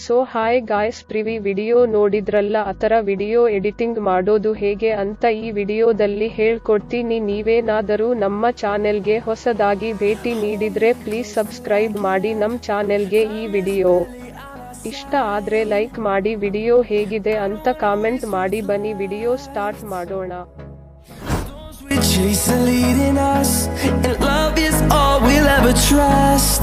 So hi guys, previous video ನೋಡಿದ್ರಲ್ಲ, ಆತರ video editing ಮಾಡೋದು ಹೇಗೆ ಅಂತ ಈ ವಿಡಿಯೋದಲ್ಲಿ ಹೇಳ್ಕೊಡ್ತೀನಿ. ನೀವೇನಾದರೂ ನಮ್ಮ ಚಾನೆಲ್ಗೆ ಹೊಸದಾಗಿ ಭೇಟಿ ನೀಡಿದ್ರೆ ಪ್ಲೀಸ್ ಸಬ್ಸ್ಕ್ರೈಬ್ ಮಾಡಿ ನಮ್ ಚಾನೆಲ್ಗೆ. ಈ ವಿಡಿಯೋ ಇಷ್ಟ ಆದ್ರೆ ಲೈಕ್ ಮಾಡಿ, ವಿಡಿಯೋ ಹೇಗಿದೆ ಅಂತ ಕಾಮೆಂಟ್ ಮಾಡಿ. ಬನ್ನಿ ವಿಡಿಯೋ ಸ್ಟಾರ್ಟ್ ಮಾಡೋಣ. Chase leading us, and love is all we'll ever trust.